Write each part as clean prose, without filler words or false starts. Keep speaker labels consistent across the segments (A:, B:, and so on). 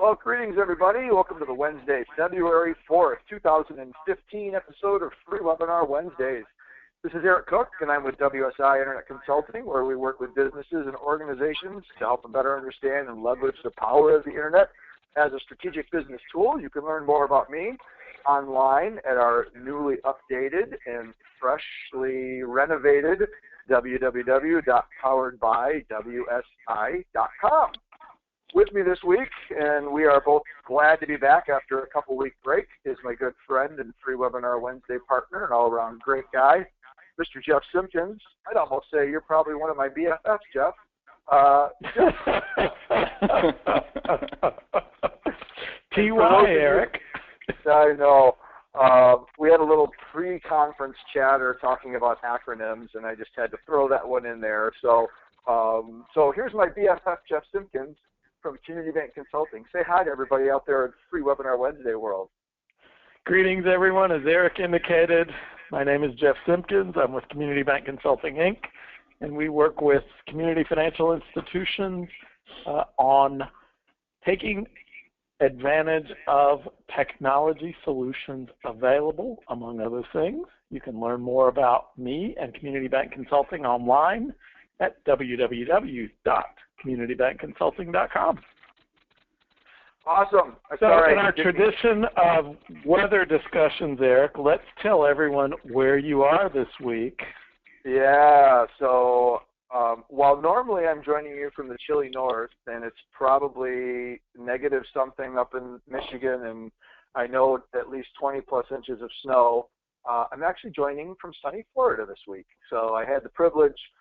A: Well, greetings, everybody. Welcome to the Wednesday, February 4th, 2015 episode of Free Webinar Wednesdays. This is Eric Cook, and I'm with WSI Internet Consulting, where we work with businesses and organizations to help them better understand and leverage the power of the Internet as a strategic business tool. You can learn more about me online at our newly updated and freshly renovated www.poweredbywsi.com. With me this week, and we are both glad to be back after a couple-week break, is my good friend and Free Webinar Wednesday partner and all-around great guy, Mr. Jeff Simpkins. I'd almost say you're probably one of my BFFs, Jeff.
B: TY, Eric.
A: I know. We had a little pre-conference chatter talking about acronyms, and I just had to throw that one in there. So here's my BFF, Jeff Simpkins, from Community Bank Consulting. Say hi to everybody out there in Free Webinar Wednesday world.
B: Greetings, everyone. As Eric indicated, my name is Jeff Simpkins. I'm with Community Bank Consulting, Inc., and we work with community financial institutions on taking advantage of technology solutions available, among other things. You can learn more about me and Community Bank Consulting online at www.communitybankconsulting.com.
A: Awesome.
B: So in our tradition of weather discussions, Eric, let's tell everyone where you are this week.
A: Yeah, so while normally I'm joining you from the chilly north, and it's probably negative something up in Michigan, and I know at least 20-plus inches of snow, I'm actually joining from sunny Florida this week. So I had the privilege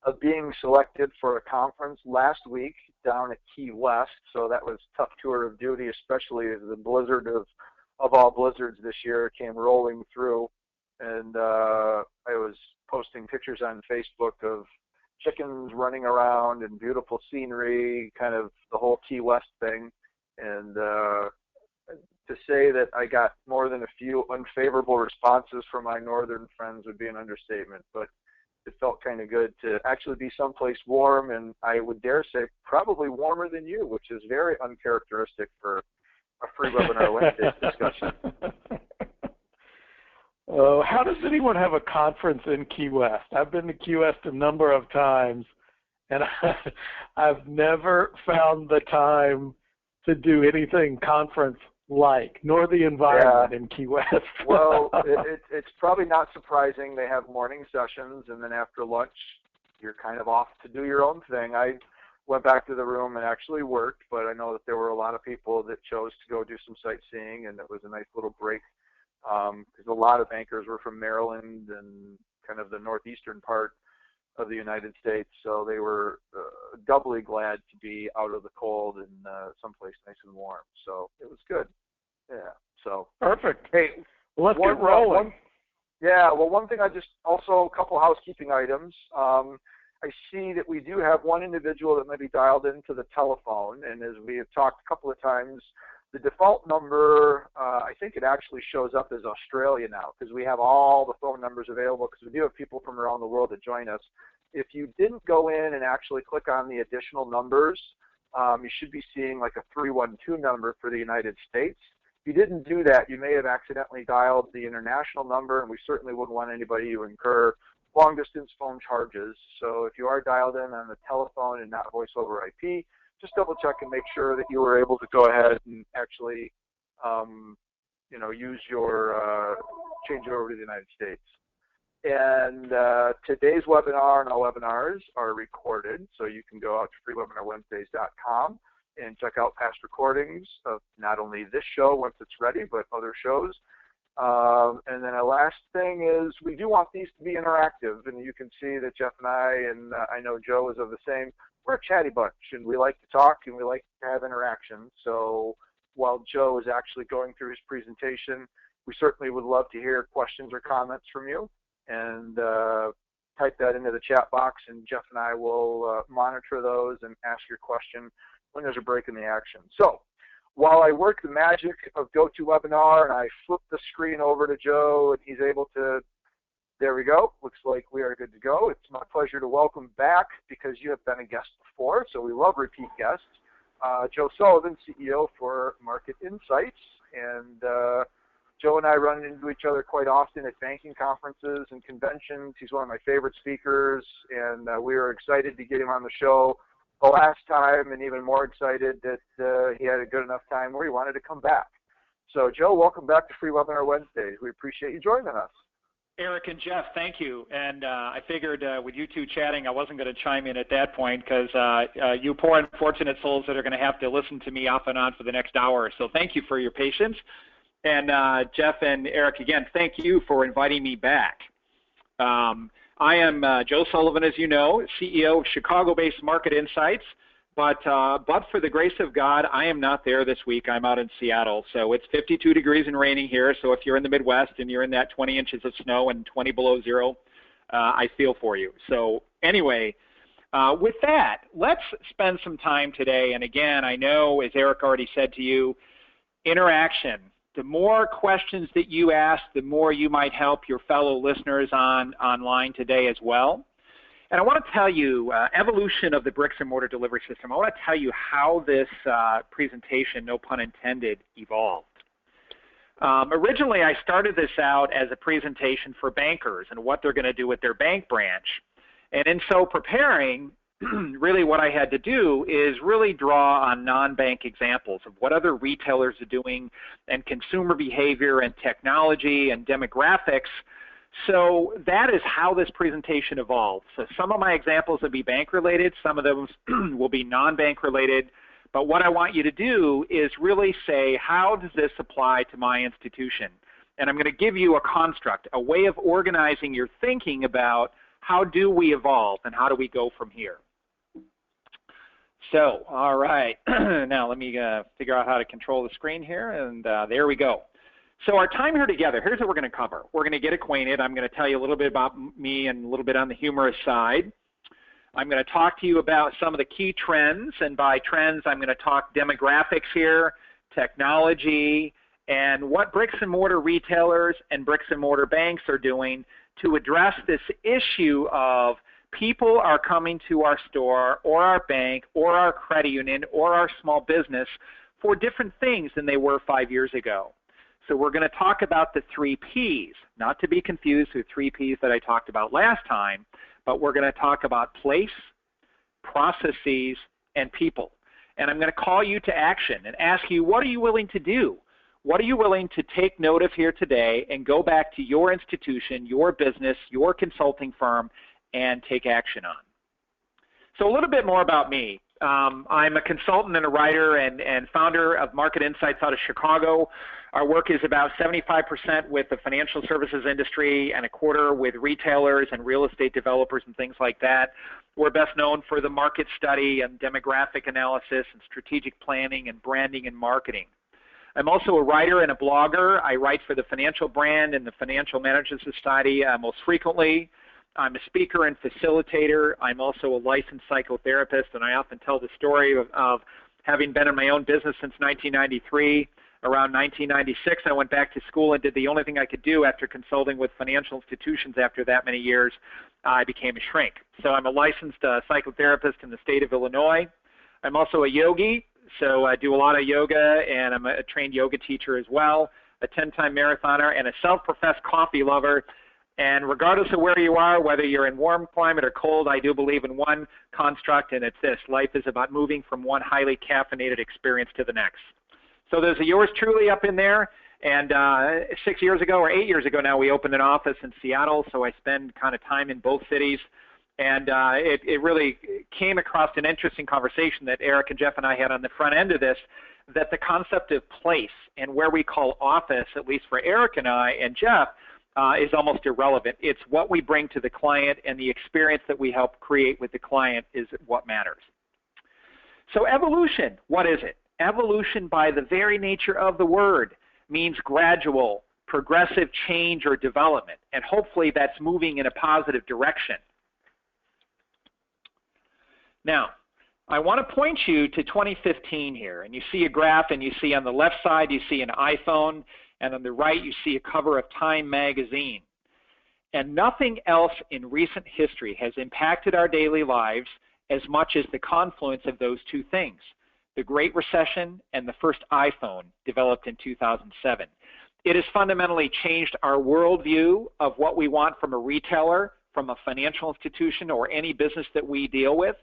A: of being selected for a conference last week down at Key West, so that was a tough tour of duty, especially as the blizzard of all blizzards this year came rolling through. And I was posting pictures on Facebook of chickens running around and beautiful scenery, kind of the whole Key West thing. And to say that I got more than a few unfavorable responses from my northern friends would be an understatement, but it felt kind of good to actually be someplace warm, and I would dare say probably warmer than you, which is very uncharacteristic for a Free Webinar Wednesday discussion.
B: How does anyone have a conference in Key West? I've been to Key West a number of times, and I've never found the time to do anything conference-like, nor the environment in Key West.
A: Well, it's probably not surprising. They have morning sessions, and then after lunch, you're kind of off to do your own thing. I went back to the room and actually worked, but I know that there were a lot of people that chose to go do some sightseeing, and it was a nice little break because a lot of bankers were from Maryland and kind of the northeastern part of the United States, so they were doubly glad to be out of the cold and someplace nice and warm. So it was good. Yeah. So
B: perfect.
A: Hey,
B: let's get rolling.
A: One thing also a couple housekeeping items. I see that we do have one individual that may be dialed into the telephone, and as we have talked a couple of times, the default number, I think it actually shows up as Australia now because we have all the phone numbers available because we do have people from around the world that join us. If you didn't go in and actually click on the additional numbers, you should be seeing like a 312 number for the United States. If you didn't do that, you may have accidentally dialed the international number, and we certainly wouldn't want anybody to incur long-distance phone charges. So if you are dialed in on the telephone and not voice over IP, just double check and make sure that you were able to go ahead and actually, use your, change it over to the United States. And today's webinar and all webinars are recorded, so you can go out to freewebinarwednesdays.com and check out past recordings of not only this show once it's ready, but other shows. And then a last thing is we do want these to be interactive, and you can see that Jeff and I know Joe is of the same, we're a chatty bunch, and we like to talk and we like to have interaction. So while Joe is actually going through his presentation, we certainly would love to hear questions or comments from you, and type that into the chat box, and Jeff and I will monitor those and ask your question when there's a break in the action. So while I work the magic of GoToWebinar and I flip the screen over to Joe and he's able to, there we go, looks like we are good to go. It's my pleasure to welcome back, because you have been a guest before, so we love repeat guests, Joe Sullivan, CEO for Market Insights, and Joe and I run into each other quite often at banking conferences and conventions. He's one of my favorite speakers, and we were excited to get him on the show the last time, and even more excited that he had a good enough time where he wanted to come back. So, Joe, welcome back to Free Webinar Wednesdays. We appreciate you joining us.
C: Eric and Jeff, thank you. And I figured with you two chatting, I wasn't going to chime in at that point because you poor unfortunate souls that are going to have to listen to me off and on for the next hour. So thank you for your patience. And Jeff and Eric, again, thank you for inviting me back. I am Joe Sullivan, as you know, CEO of Chicago-based Market Insights. But for the grace of God, I am not there this week. I'm out in Seattle. So it's 52 degrees and raining here. So if you're in the Midwest and you're in that 20 inches of snow and 20 below zero, I feel for you. So anyway, with that, let's spend some time today. And again, I know, as Eric already said to you, interaction. The more questions that you ask, the more you might help your fellow listeners online today as well. And I want to tell you, evolution of the bricks and mortar delivery system, I want to tell you how this presentation, no pun intended, evolved. Originally, I started this out as a presentation for bankers and what they're going to do with their bank branch. And in so preparing, really what I had to do is really draw on non-bank examples of what other retailers are doing and consumer behavior and technology and demographics. So that is how this presentation evolved. So some of my examples will be bank related, some of them will be non-bank related, but what I want you to do is really say, how does this apply to my institution? And I'm going to give you a construct, a way of organizing your thinking about how do we evolve and how do we go from here. So, all right, now let me figure out how to control the screen here, and there we go. So our time here together, here's what we're going to cover. We're going to get acquainted. I'm going to tell you a little bit about me and a little bit on the humorous side. I'm going to talk to you about some of the key trends, and by trends, I'm going to talk demographics here, technology, and what bricks and mortar retailers and bricks and mortar banks are doing to address this issue of people are coming to our store or our bank or our credit union or our small business for different things than they were 5 years ago. So we're going to talk about the 3 Ps, not to be confused with 3 Ps that I talked about last time, but we're going to talk about place, processes, and people. And I'm going to call you to action and ask you, what are you willing to do? What are you willing to take note of here today and go back to your institution, your business, your consulting firm, and take action on? So a little bit more about me. I'm a consultant and a writer and founder of Market Insights out of Chicago. Our work is about 75% with the financial services industry and a quarter with retailers and real estate developers and things like that. We're best known for the market study and demographic analysis and strategic planning and branding and marketing. I'm also a writer and a blogger. I write for the Financial Brand and the Financial Management Society most frequently. I'm a speaker and facilitator. I'm also a licensed psychotherapist, and I often tell the story of having been in my own business since 1993. Around 1996, I went back to school and did the only thing I could do after consulting with financial institutions after that many years. I became a shrink. So I'm a licensed psychotherapist in the state of Illinois. I'm also a yogi, so I do a lot of yoga, and I'm a trained yoga teacher as well, a 10-time marathoner, and a self-professed coffee lover. And regardless of where you are, whether you're in warm climate or cold, I do believe in one construct, and it's this: life is about moving from one highly caffeinated experience to the next. So there's a yours truly up in there, and 6 years ago or 8 years ago now, we opened an office in Seattle, so I spend kind of time in both cities. And it really came across an interesting conversation that Eric and Jeff and I had on the front end of this, that the concept of place and where we call office, at least for Eric and I and Jeff, is almost irrelevant. It's what we bring to the client, and the experience that we help create with the client is what matters. So evolution, what is it? Evolution, by the very nature of the word, means gradual, progressive change or development, and hopefully that's moving in a positive direction. Now, I want to point you to 2015 here, and you see a graph, and you see on the left side you see an iPhone, and on the right you see a cover of Time magazine. And nothing else in recent history has impacted our daily lives as much as the confluence of those two things. the Great Recession, and the first iPhone developed in 2007. It has fundamentally changed our worldview of what we want from a retailer, from a financial institution, or any business that we deal with.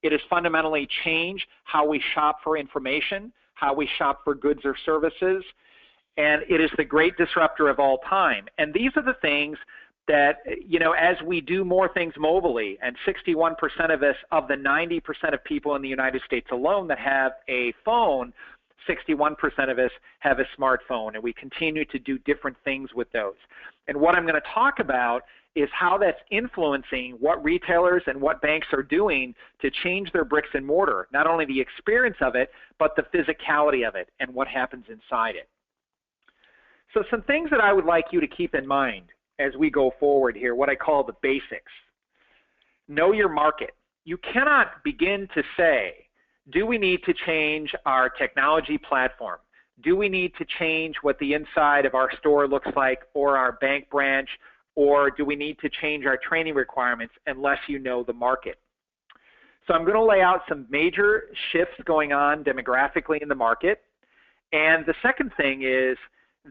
C: It has fundamentally changed how we shop for information, how we shop for goods or services, and it is the great disruptor of all time. And these are the things that, you know, as we do more things mobilely, and 61% of us, of the 90% of people in the United States alone that have a phone, 61% of us have a smartphone, and we continue to do different things with those. And what I'm going to talk about is how that's influencing what retailers and what banks are doing to change their bricks and mortar, not only the experience of it, but the physicality of it and what happens inside it. So some things that I would like you to keep in mind as we go forward here, what I call the basics. Know your market. You cannot begin to say, do we need to change our technology platform? Do we need to change what the inside of our store looks like, or our bank branch, or do we need to change our training requirements unless you know the market? So I'm going to lay out some major shifts going on demographically in the market. And the second thing is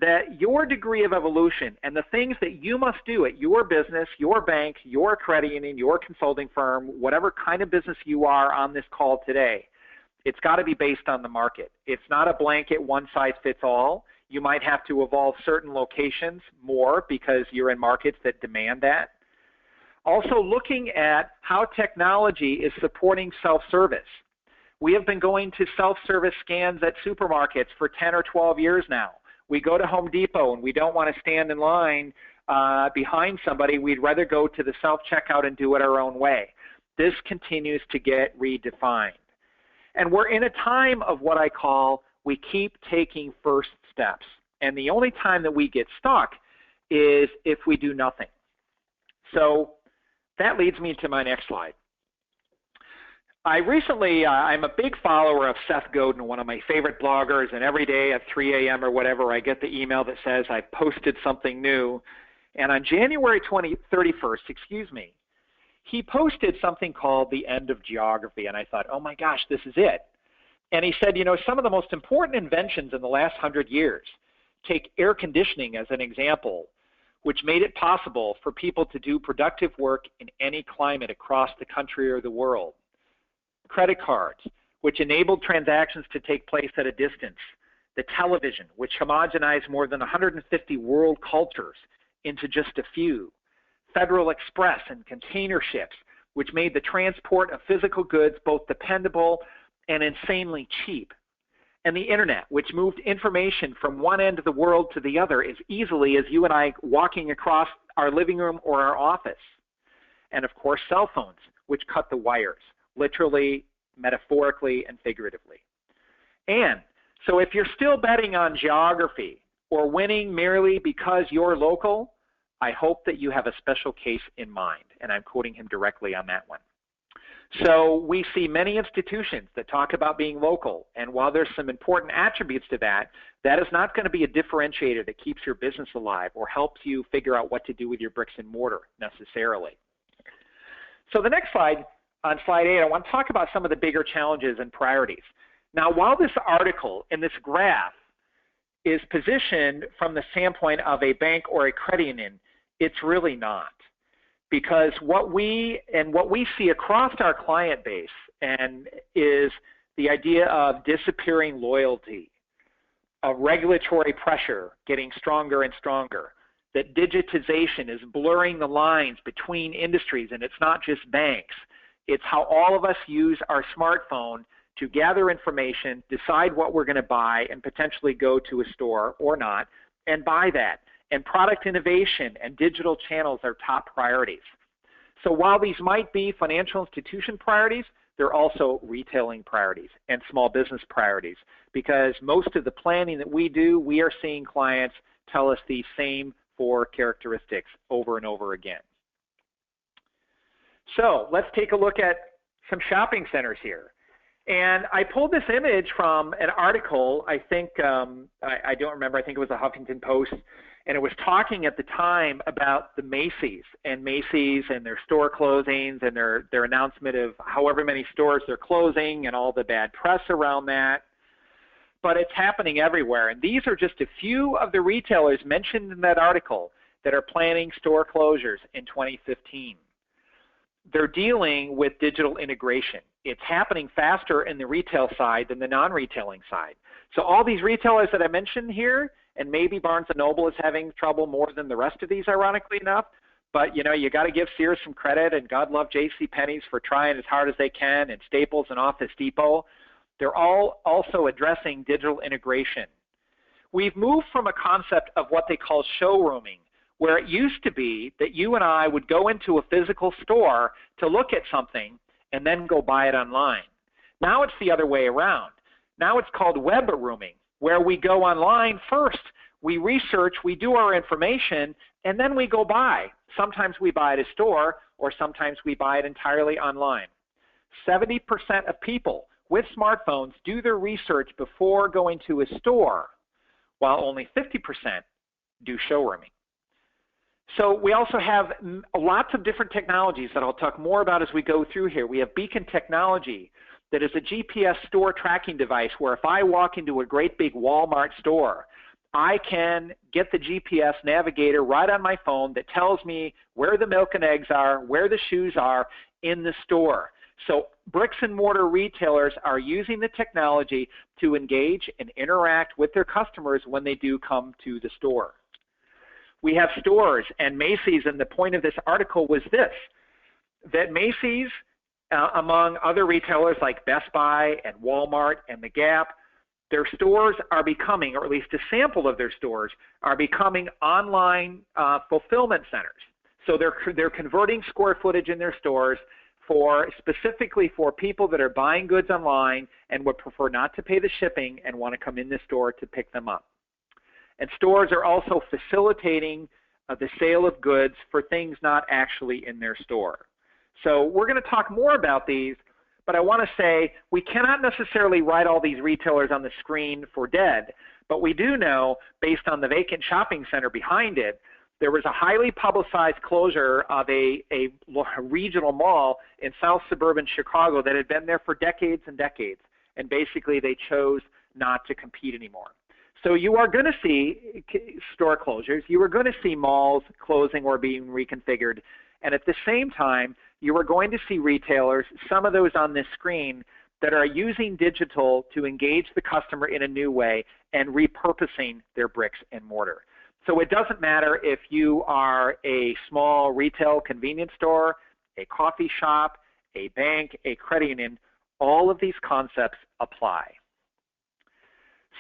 C: that your degree of evolution and the things that you must do at your business, your bank, your credit union, your consulting firm, whatever kind of business you are on this call today, it's got to be based on the market. It's not a blanket one-size-fits-all. You might have to evolve certain locations more because you're in markets that demand that. Also looking at how technology is supporting self-service. We have been going to self-service scans at supermarkets for 10 or 12 years now. We go to Home Depot and we don't want to stand in line behind somebody. We'd rather go to the self-checkout and do it our own way. This continues to get redefined. And we're in a time of what I call, we keep taking first steps. And the only time that we get stuck is if we do nothing. So that leads me to my next slide. I'm a big follower of Seth Godin, one of my favorite bloggers, and every day at 3 a.m. or whatever, I get the email that says I posted something new. And on January 31st, he posted something called The End of Geography. And I thought, oh my gosh, this is it. And he said, you know, some of the most important inventions in the last 100 years, take air conditioning as an example, which made it possible for people to do productive work in any climate across the country or the world. Credit cards, which enabled transactions to take place at a distance. The television, which homogenized more than 150 world cultures into just a few. Federal Express and container ships, which made the transport of physical goods both dependable and insanely cheap. And the internet, which moved information from one end of the world to the other as easily as you and I walking across our living room or our office. And of course, cell phones, which cut the wires, literally, metaphorically, and figuratively. And so if you're still betting on geography or winning merely because you're local, I hope that you have a special case in mind. And I'm quoting him directly on that one. So we see many institutions that talk about being local. And while there's some important attributes to that, that is not going to be a differentiator that keeps your business alive or helps you figure out what to do with your bricks and mortar necessarily. So the next slide, on slide 8, I want to talk about some of the bigger challenges and priorities. Now, while this article and this graph is positioned from the standpoint of a bank or a credit union, it's really not. Because what we see across our client base is the idea of disappearing loyalty, of regulatory pressure getting stronger and stronger, that digitization is blurring the lines between industries, and it's not just banks. It's how all of us use our smartphone to gather information, decide what we're going to buy, and potentially go to a store or not, and buy that. And product innovation and digital channels are top priorities. So while these might be financial institution priorities, they're also retailing priorities and small business priorities, because most of the planning that we do, we are seeing clients tell us these same 4 characteristics over and over again. So let's take a look at some shopping centers here. And I pulled this image from an article, I think, I don't remember, I think it was the Huffington Post. And it was talking at the time about the Macy's and their store closings and their announcement of however many stores they're closing and all the bad press around that. But it's happening everywhere. And these are just a few of the retailers mentioned in that article that are planning store closures in 2015. They're dealing with digital integration. It's happening faster in the retail side than the non-retailing side. So all these retailers that I mentioned here, and maybe Barnes & Noble is having trouble more than the rest of these, ironically enough, but you know, you got to give Sears some credit, and God love JCPenney's for trying as hard as they can, and Staples and Office Depot. They're all also addressing digital integration. We've moved from a concept of what they call showrooming, where it used to be that you and I would go into a physical store to look at something and then go buy it online. Now it's the other way around. Now it's called web rooming, where we go online first, we research, we do our information, and then we go buy. Sometimes we buy at a store, or sometimes we buy it entirely online. 70% of people with smartphones do their research before going to a store, while only 50% do showrooming. So we also have lots of different technologies that I'll talk more about as we go through here. We have Beacon technology that is a GPS store tracking device where if I walk into a great big Walmart store, I can get the GPS navigator right on my phone that tells me where the milk and eggs are, where the shoes are in the store. So bricks and mortar retailers are using the technology to engage and interact with their customers when they do come to the store. We have stores and Macy's, and the point of this article was this, that Macy's, among other retailers like Best Buy and Walmart and The Gap, their stores are becoming, or at least a sample of their stores, are becoming online fulfillment centers. So they're converting square footage in their stores specifically for people that are buying goods online and would prefer not to pay the shipping and want to come in the store to pick them up. And stores are also facilitating the sale of goods for things not actually in their store. So we're going to talk more about these, but I want to say we cannot necessarily write all these retailers on the screen for dead, but we do know, based on the vacant shopping center behind it, there was a highly publicized closure of a regional mall in South suburban Chicago that had been there for decades and decades, and basically they chose not to compete anymore. So you are going to see store closures, you are going to see malls closing or being reconfigured, and at the same time, you are going to see retailers, some of those on this screen, that are using digital to engage the customer in a new way and repurposing their bricks and mortar. So it doesn't matter if you are a small retail convenience store, a coffee shop, a bank, a credit union, all of these concepts apply.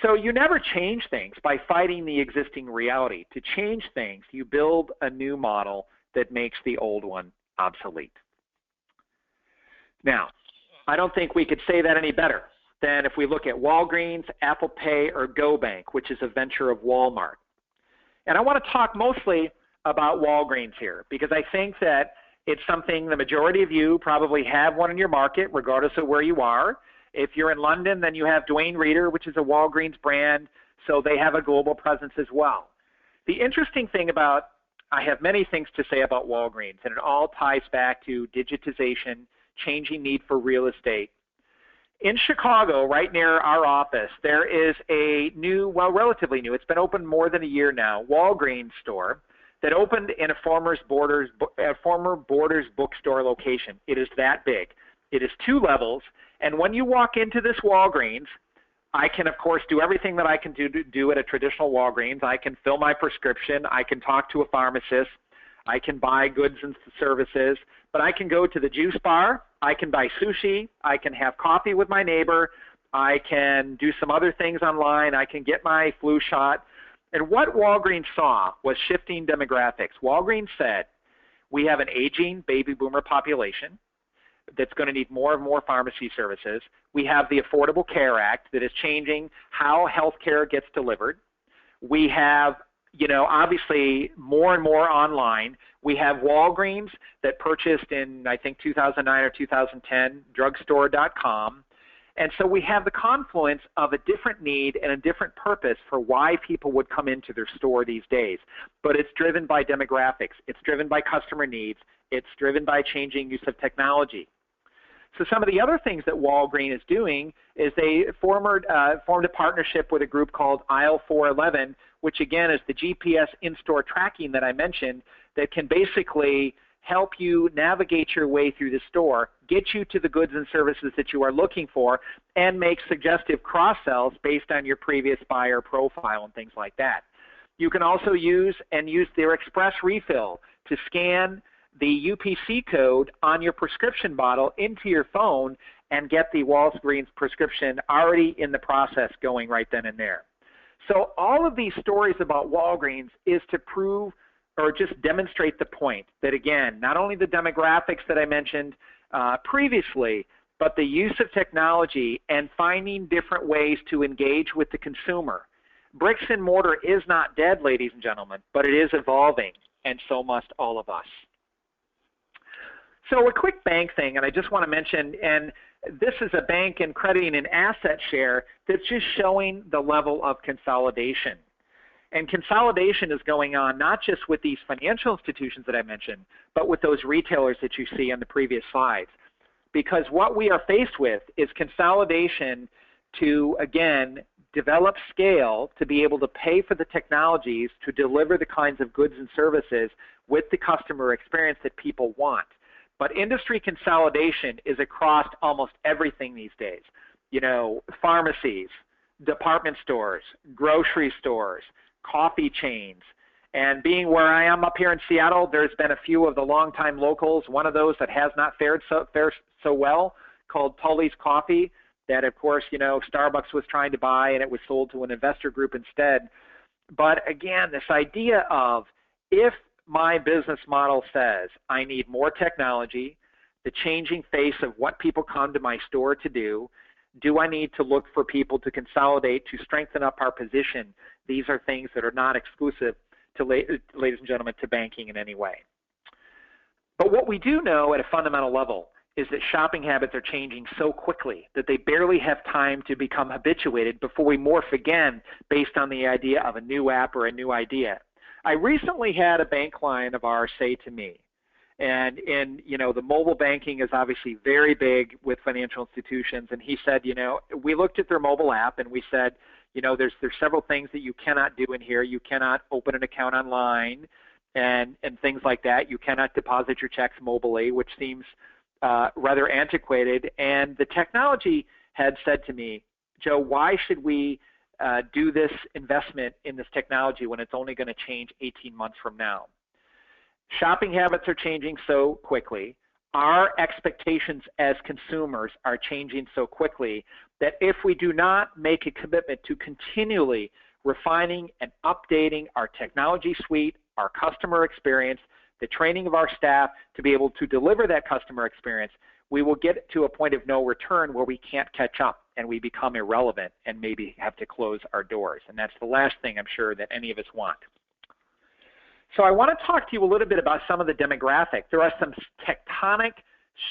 C: So you never change things by fighting the existing reality. To change things, you build a new model that makes the old one obsolete. Now, I don't think we could say that any better than if we look at Walgreens, Apple Pay, or GoBank, which is a venture of Walmart. And I want to talk mostly about Walgreens here because I think that it's something the majority of you probably have one in your market, regardless of where you are. If you're in London, then you have Duane Reader, which is a Walgreens brand, so they have a global presence as well. The interesting thing about, I have many things to say about Walgreens, and it all ties back to digitization, changing need for real estate. In Chicago, right near our office, there is a new, well, relatively new, it's been open more than a year now, Walgreens store that opened in a former Borders bookstore location. It is that big. It is 2 levels, and when you walk into this Walgreens, I can, of course, do everything that I can do at a traditional Walgreens. I can fill my prescription. I can talk to a pharmacist. I can buy goods and services, but I can go to the juice bar. I can buy sushi. I can have coffee with my neighbor. I can do some other things online. I can get my flu shot. And what Walgreens saw was shifting demographics. Walgreens said, we have an aging baby boomer population that's going to need more and more pharmacy services. We have the Affordable Care Act that is changing how health care gets delivered. We have, obviously more and more online. We have Walgreens that purchased in, I think, 2009 or 2010, drugstore.com. And so we have the confluence of a different need and a different purpose for why people would come into their store these days. But it's driven by demographics. It's driven by customer needs. It's driven by changing use of technology. So some of the other things that Walgreens is doing is they formed a partnership with a group called Aisle 411, which again is the GPS in-store tracking that I mentioned that can basically help you navigate your way through the store, get you to the goods and services that you are looking for, and make suggestive cross-sells based on your previous buyer profile and things like that. You can also use their express refill to scan the UPC code on your prescription bottle into your phone and get the Walgreens prescription already in the process going right then and there. So all of these stories about Walgreens is to prove or just demonstrate the point that, again, not only the demographics that I mentioned previously, but the use of technology and finding different ways to engage with the consumer. Bricks and mortar is not dead, ladies and gentlemen, but it is evolving, and so must all of us. So a quick bank thing, and I just want to mention, and this is a bank and crediting an asset share that's just showing the level of consolidation. And consolidation is going on not just with these financial institutions that I mentioned, but with those retailers that you see on the previous slides. Because what we are faced with is consolidation to, again, develop scale to be able to pay for the technologies to deliver the kinds of goods and services with the customer experience that people want. But industry consolidation is across almost everything these days. You know, pharmacies, department stores, grocery stores, coffee chains. And being where I am up here in Seattle, there's been a few of the longtime locals, one of those that has not fared so well, called Tully's Coffee, that of course, you know, Starbucks was trying to buy and it was sold to an investor group instead. But again, this idea of if my business model says I need more technology, the changing face of what people come to my store to do I need to look for people to consolidate to strengthen up our position? These are things that are not exclusive to, ladies and gentlemen, to banking in any way. But what we do know at a fundamental level is that shopping habits are changing so quickly that they barely have time to become habituated before we morph again based on the idea of a new app or a new idea. I recently had a bank client of ours say to me, and you know, the mobile banking is obviously very big with financial institutions, and he said, you know, we looked at their mobile app and we said, you know, there's several things that you cannot do in here. You cannot open an account online and things like that. You cannot deposit your checks mobily, which seems rather antiquated. And the technology had said to me, Joe, why should we do this investment in this technology when it's only going to change 18 months from now? Shopping habits are changing so quickly. Our expectations as consumers are changing so quickly that if we do not make a commitment to continually refining and updating our technology suite, our customer experience, the training of our staff to be able to deliver that customer experience, we will get to a point of no return where we can't catch up and we become irrelevant and maybe have to close our doors. And that's the last thing I'm sure that any of us want. So I want to talk to you a little bit about some of the demographics. There are some tectonic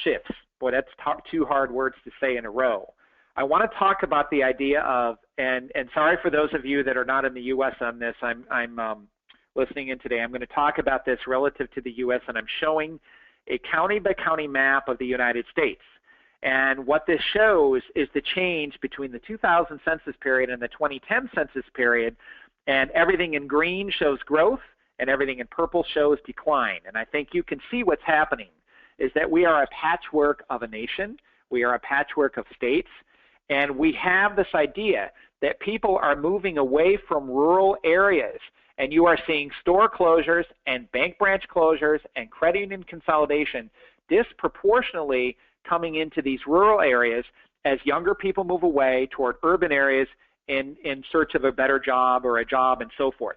C: shifts. Boy, that's two hard words to say in a row. I want to talk about the idea of, and sorry for those of you that are not in the U.S. on this, I'm listening in today. I'm going to talk about this relative to the U.S., and I'm showing a county-by-county map of the United States. And what this shows is the change between the 2000 census period and the 2010 census period, and everything in green shows growth, and everything in purple shows decline. And I think you can see what's happening is that we are a patchwork of a nation, we are a patchwork of states, and we have this idea that people are moving away from rural areas, and you are seeing store closures and bank branch closures and credit union consolidation disproportionately coming into these rural areas as younger people move away toward urban areas in search of a better job or a job and so forth.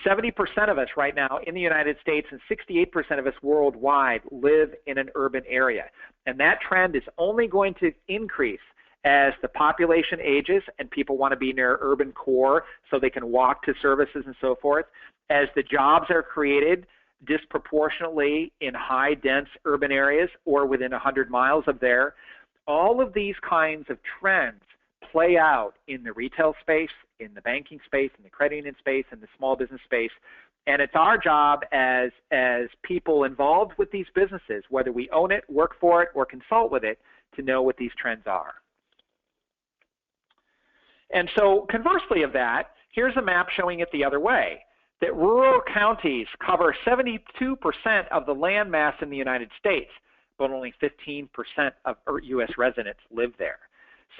C: 70% of us right now in the United States and 68% of us worldwide live in an urban area. And that trend is only going to increase as the population ages and people want to be near urban core so they can walk to services and so forth. As the jobs are created disproportionately in high, dense urban areas or within 100 miles of there, all of these kinds of trends play out in the retail space, in the banking space, in the credit union space, in the small business space. And it's our job as people involved with these businesses, whether we own it, work for it, or consult with it, to know what these trends are. And so conversely of that, here's a map showing it the other way, that rural counties cover 72% of the land mass in the United States, but only 15% of U.S. residents live there.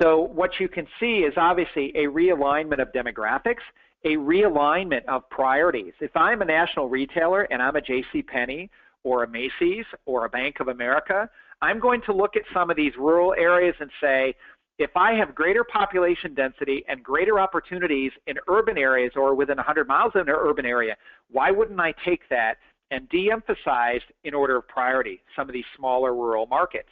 C: So what you can see is obviously a realignment of demographics, a realignment of priorities. If I'm a national retailer and I'm a JCPenney or a Macy's or a Bank of America, I'm going to look at some of these rural areas and say, if I have greater population density and greater opportunities in urban areas or within 100 miles of an urban area, why wouldn't I take that and de-emphasize in order of priority some of these smaller rural markets?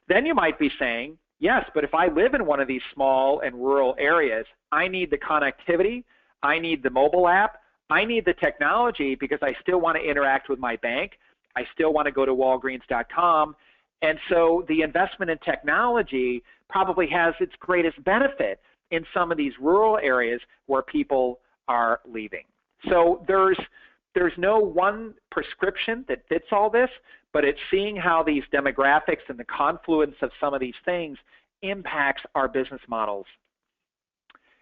C: Then you might be saying, yes, but if I live in one of these small and rural areas, I need the connectivity, I need the mobile app, I need the technology because I still want to interact with my bank, I still want to go to Walgreens.com, and so the investment in technology probably has its greatest benefit in some of these rural areas where people are leaving. So there's no one prescription that fits all this, but it's seeing how these demographics and the confluence of some of these things impacts our business models.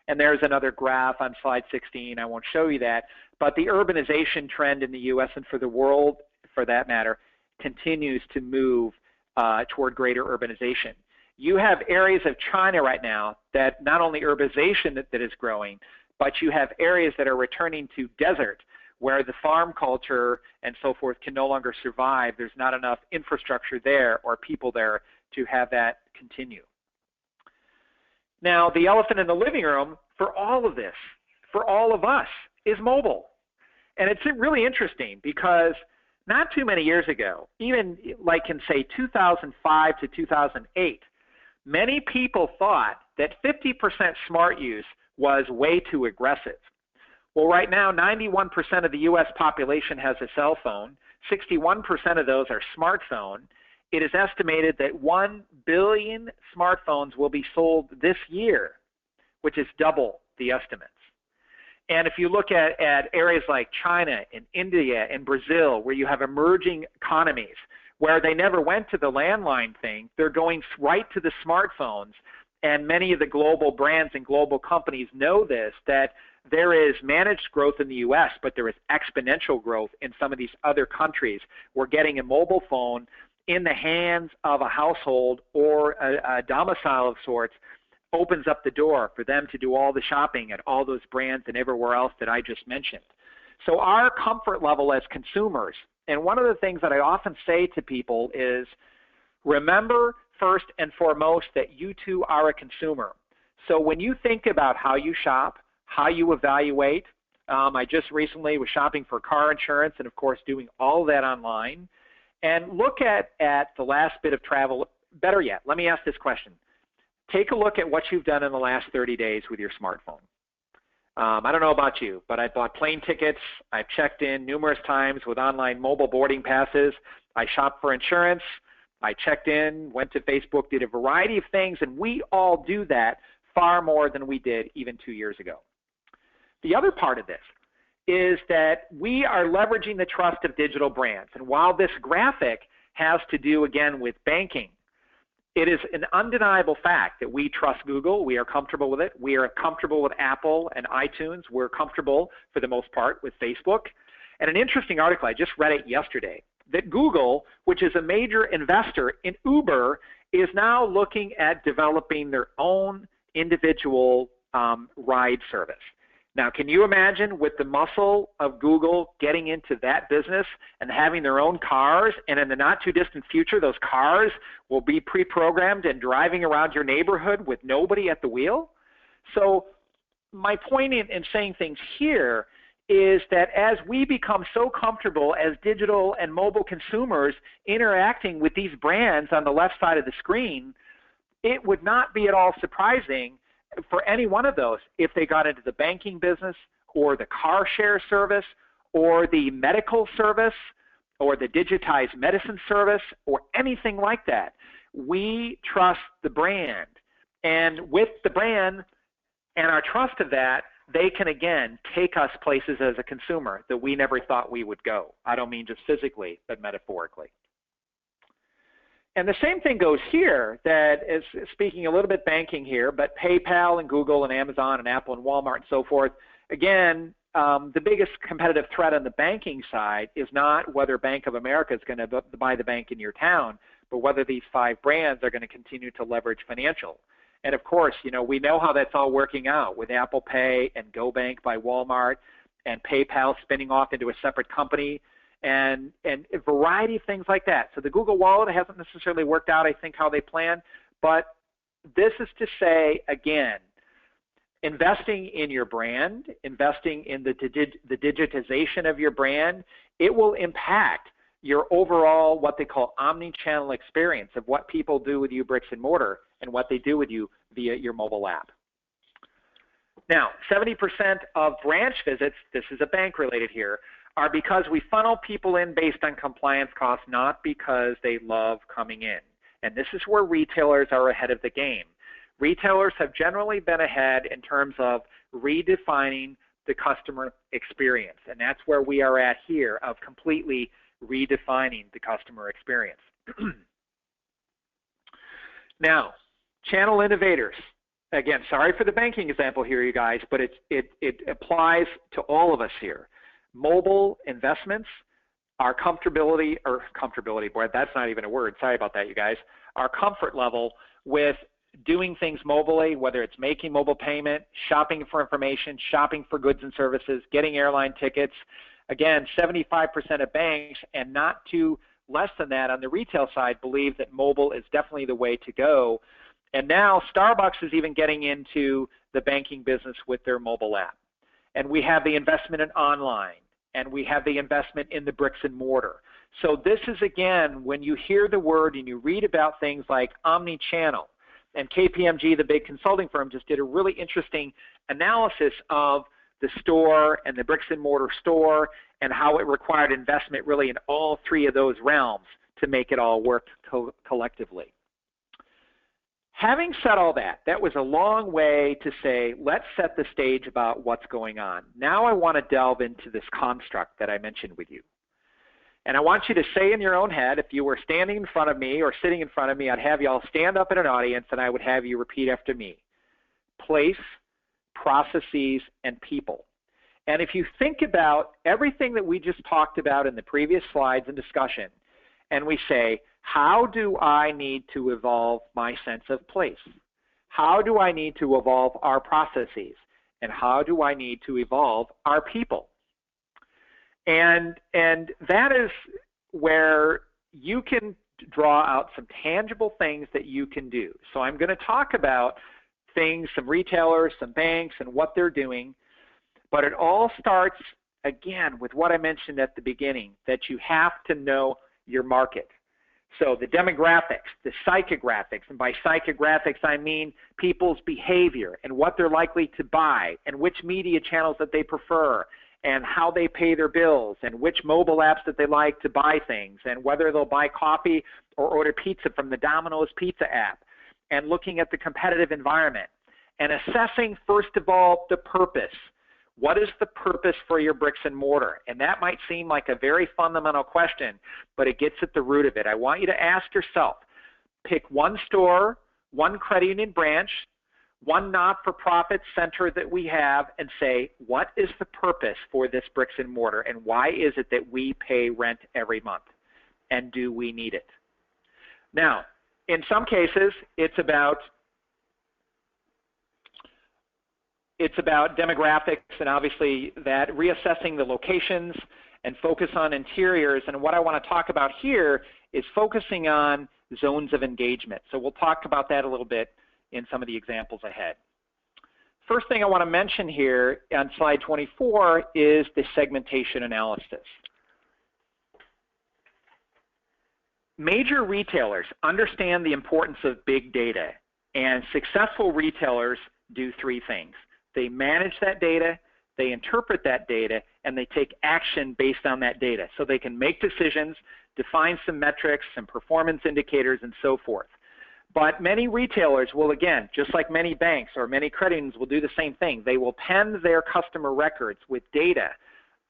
C: And there's another graph on slide 16. I won't show you that, but the urbanization trend in the U.S. and for the world, for that matter, continues to move toward greater urbanization. You have areas of China right now that not only urbanization that is growing, but you have areas that are returning to desert where the farm culture and so forth can no longer survive. There's not enough infrastructure there or people there to have that continue. Now, the elephant in the living room for all of this, for all of us, is mobile. And it's really interesting because not too many years ago, even like in say 2005 to 2008, many people thought that 50% smart use was way too aggressive. Well, right now, 91% of the U.S. population has a cell phone. 61% of those are smartphone. It is estimated that 1 billion smartphones will be sold this year, which is double the estimates. And if you look at areas like China and India and Brazil, where you have emerging economies, where they never went to the landline thing, they're going right to the smartphones. And many of the global brands and global companies know this, that there is managed growth in the U.S., but there is exponential growth in some of these other countries. We're getting a mobile phone in the hands of a household or a domicile of sorts opens up the door for them to do all the shopping at all those brands and everywhere else that I just mentioned. So our comfort level as consumers, and one of the things that I often say to people is, remember first and foremost that you too are a consumer. So when you think about how you shop, how you evaluate, I just recently was shopping for car insurance and of course doing all of that online, and look at the last bit of travel. Better yet, let me ask this question. Take a look at what you've done in the last 30 days with your smartphone. I don't know about you, but I bought plane tickets. I've checked in numerous times with online mobile boarding passes. I shopped for insurance. I checked in, went to Facebook, did a variety of things, and we all do that far more than we did even 2 years ago. The other part of this is that we are leveraging the trust of digital brands. And while this graphic has to do, again, with banking, it is an undeniable fact that we trust Google. We are comfortable with it. We are comfortable with Apple and iTunes. We're comfortable, for the most part, with Facebook. And an interesting article, I just read it yesterday, that Google, which is a major investor in Uber, is now looking at developing their own individual ride service. Now, can you imagine with the muscle of Google getting into that business and having their own cars, and in the not too distant future, those cars will be pre-programmed and driving around your neighborhood with nobody at the wheel? So my point in saying things here is that as we become so comfortable as digital and mobile consumers interacting with these brands on the left side of the screen, it would not be at all surprising for any one of those if they got into the banking business or the car share service or the medical service or the digitized medicine service or anything like that. we trust the brand. And with the brand and our trust of that, they can, again, take us places as a consumer that we never thought we would go. I don't mean just physically, but metaphorically. And the same thing goes here, that is speaking a little bit banking here, but PayPal and Google and Amazon and Apple and Walmart and so forth, again, the biggest competitive threat on the banking side is not whether Bank of America is going to buy the bank in your town, but whether these 5 brands are going to continue to leverage financial. And of course, you know, we know how that's all working out with Apple Pay and GoBank by Walmart and PayPal spinning off into a separate company and a variety of things like that. So the Google Wallet hasn't necessarily worked out, I think, how they planned, but this is to say, again, investing in your brand, investing in the digitization of your brand, it will impact your overall what they call omni-channel experience of what people do with you bricks and mortar and what they do with you via your mobile app. Now, 70% of branch visits, this is a bank related here, are because we funnel people in based on compliance costs, not because they love coming in. And this is where retailers are ahead of the game. Retailers have generally been ahead in terms of redefining the customer experience. And that's where we are at here, of completely redefining the customer experience. Now, channel innovators. Again, sorry for the banking example here, you guys, but it applies to all of us here. Mobile investments, our comfortability, boy, that's not even a word. Sorry about that, you guys. Our comfort level with doing things mobilely, whether it's making mobile payment, shopping for information, shopping for goods and services, getting airline tickets. Again, 75% of banks, and not too less than that on the retail side, believe that mobile is definitely the way to go. And now Starbucks is even getting into the banking business with their mobile app. And we have the investment in online, and we have the investment in the bricks and mortar. So this is, again, when you hear the word and you read about things like omni-channel, and KPMG, the big consulting firm, just did a really interesting analysis of the store and the bricks and mortar store and how it required investment really in all 3 of those realms to make it all work collectively. Having said all that, that was a long way to say, let's set the stage about what's going on. Now I want to delve into this construct that I mentioned with you. And I want you to say in your own head, if you were standing in front of me or sitting in front of me, I'd have you all stand up in an audience and I would have you repeat after me. Place, processes, and people. And if you think about everything that we just talked about in the previous slides and discussion, and we say, how do I need to evolve my sense of place? How do I need to evolve our processes? And how do I need to evolve our people? And that is where you can draw out some tangible things that you can do. So I'm going to talk about things, some retailers, some banks, and what they're doing. But it all starts, again, with what I mentioned at the beginning, that you have to know your market. So the demographics, the psychographics, and by psychographics I mean people's behavior and what they're likely to buy and which media channels that they prefer and how they pay their bills and which mobile apps that they like to buy things and whether they'll buy coffee or order pizza from the Domino's Pizza app, and looking at the competitive environment and assessing, first of all, the purpose. What is the purpose for your bricks and mortar? And that might seem like a very fundamental question, but it gets at the root of it. I want you to ask yourself, pick one store, one credit union branch, one not-for-profit center that we have, and say, what is the purpose for this bricks and mortar, and why is it that we pay rent every month? And do we need it? Now, in some cases, it's about demographics and obviously that reassessing the locations and focus on interiors. And what I want to talk about here is focusing on zones of engagement. So we'll talk about that a little bit in some of the examples ahead. First thing I want to mention here on slide 24 is the segmentation analysis. Major retailers understand the importance of big data, and successful retailers do 3 things. They manage that data, they interpret that data, and they take action based on that data. So they can make decisions, define some metrics, some performance indicators, and so forth. But many retailers will, again, just like many banks or many credit unions will do the same thing. They will pen their customer records with data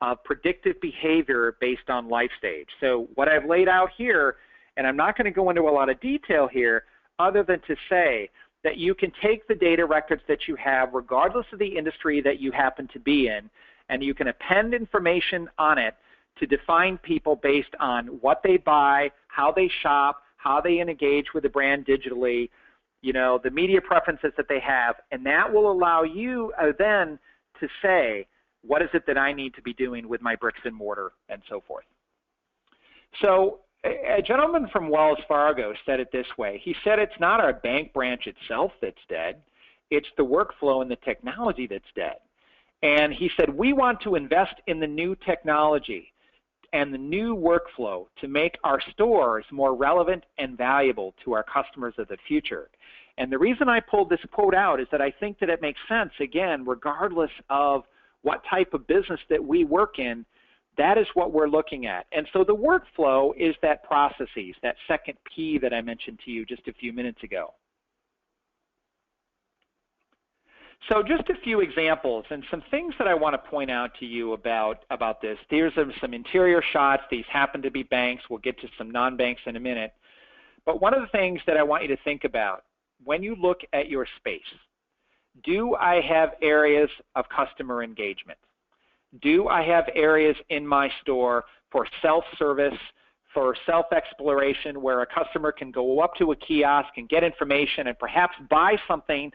C: of predictive behavior based on life stage. So what I've laid out here, and I'm not going to go into a lot of detail here, other than to say that you can take the data records that you have, regardless of the industry that you happen to be in, and you can append information on it to define people based on what they buy, how they shop, how they engage with the brand digitally, you know, the media preferences that they have, and that will allow you then to say, what is it that I need to be doing with my bricks and mortar and so forth. So a gentleman from Wells Fargo said it this way. He said it's not our bank branch itself that's dead, it's the workflow and the technology that's dead. And he said, we want to invest in the new technology and the new workflow to make our stores more relevant and valuable to our customers of the future. And the reason I pulled this quote out is that I think that it makes sense, again, regardless of what type of business that we work in, that is what we're looking at. And so the workflow is that processes, that second P that I mentioned to you just a few minutes ago. So just a few examples and some things that I want to point out to you about this. These are some interior shots. These happen to be banks. We'll get to some non-banks in a minute. But one of the things that I want you to think about when you look at your space, do I have areas of customer engagement? Do I have areas in my store for self-service, for self-exploration, where a customer can go up to a kiosk and get information and perhaps buy something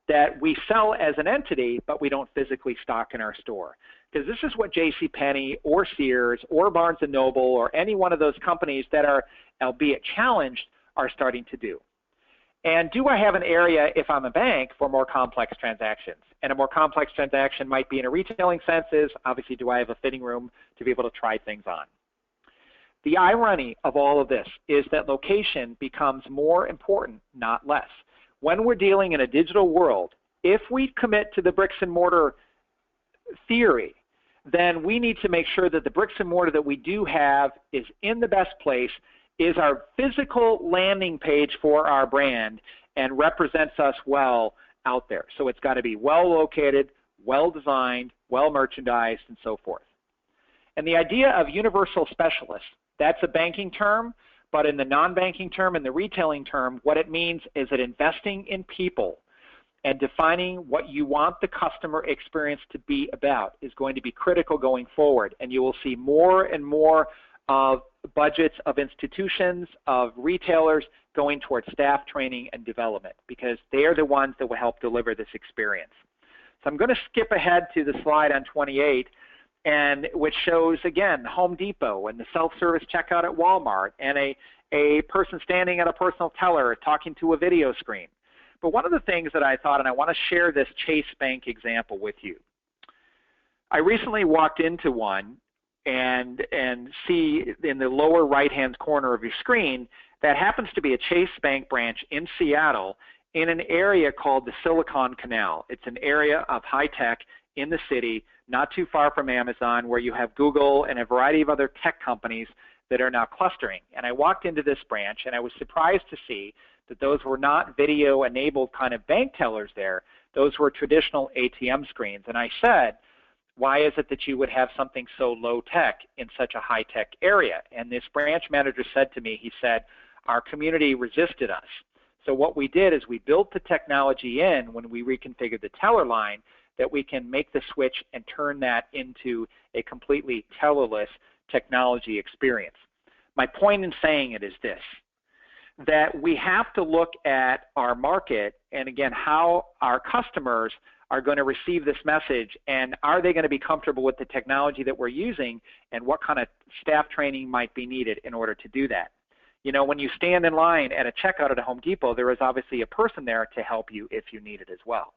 C: that we sell as an entity, but we don't physically stock in our store? Because this is what JCPenney or Sears or Barnes & Noble or any one of those companies that are, albeit challenged, are starting to do. And do I have an area, if I'm a bank, for more complex transactions? And a more complex transaction might be in a retailing sense is, obviously, do I have a fitting room to be able to try things on? The irony of all of this is that location becomes more important, not less. When we're dealing in a digital world, if we commit to the bricks and mortar theory, then we need to make sure that the bricks and mortar that we do have is in the best place, is our physical landing page for our brand, and represents us well out there. So it's got to be well located, well designed, well merchandised, and so forth. And the idea of universal specialists, that's a banking term, but in the non-banking term and the retailing term, what it means is that investing in people and defining what you want the customer experience to be about is going to be critical going forward. And you will see more and more of budgets of institutions, of retailers going towards staff training and development, because they are the ones that will help deliver this experience. So I'm going to skip ahead to the slide on 28, and which shows, again, Home Depot and the self-service checkout at Walmart, and a person standing at a personal teller talking to a video screen. But one of the things that I thought, and I want to share this Chase Bank example with you. I recently walked into one and see in the lower right-hand corner of your screen that happens to be a Chase Bank branch in Seattle in an area called the Silicon Canal. It's an area of high tech in the city, not too far from Amazon, where you have Google and a variety of other tech companies that are now clustering. And I walked into this branch, and I was surprised to see that those were not video-enabled kind of bank tellers there. Those were traditional ATM screens. And I said, why is it that you would have something so low-tech in such a high-tech area? And this branch manager said to me, he said, our community resisted us. So what we did is we built the technology in when we reconfigured the teller line that we can make the switch and turn that into a completely tellerless technology experience. My point in saying it is this, that we have to look at our market and, again, how our customers are going to receive this message, and are they going to be comfortable with the technology that we're using, and what kind of staff training might be needed in order to do that. You know, when you stand in line at a checkout at a Home Depot, there is obviously a person there to help you if you need it as well.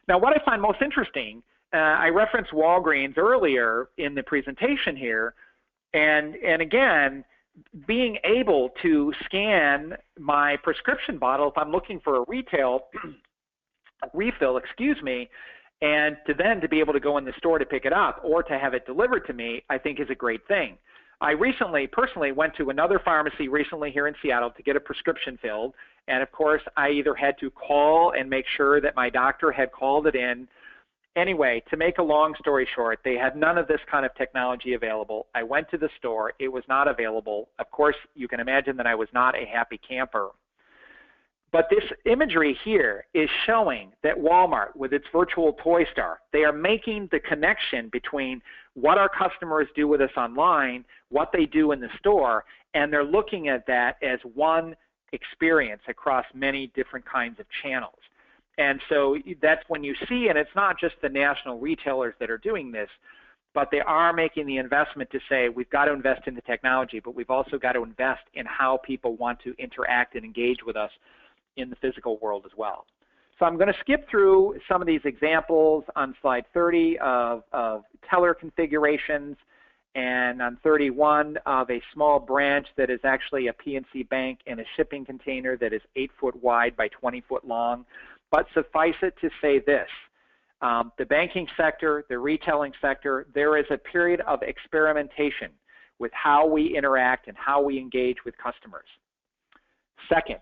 C: Now, what I find most interesting, I referenced Walgreens earlier in the presentation here, and again, being able to scan my prescription bottle if I'm looking for a refill, and to then to be able to go in the store to pick it up or to have it delivered to me, I think is a great thing. I recently, personally, went to another pharmacy recently here in Seattle to get a prescription filled. And of course, I either had to call and make sure that my doctor had called it in. Anyway, to make a long story short, they had none of this kind of technology available. I went to the store. It was not available. Of course, you can imagine that I was not a happy camper. But this imagery here is showing that Walmart, with its virtual toy store, they are making the connection between what our customers do with us online, what they do in the store, and they're looking at that as one experience across many different kinds of channels. And so that's when you see, and it's not just the national retailers that are doing this, but they are making the investment to say we've got to invest in the technology, but we've also got to invest in how people want to interact and engage with us in the physical world as well. So I'm going to skip through some of these examples on slide 30 of teller configurations, and on 31 of a small branch that is actually a PNC bank in a shipping container that is 8 foot wide by 20 foot long. But suffice it to say this, the banking sector, the retailing sector, there is a period of experimentation with how we interact and how we engage with customers. Second,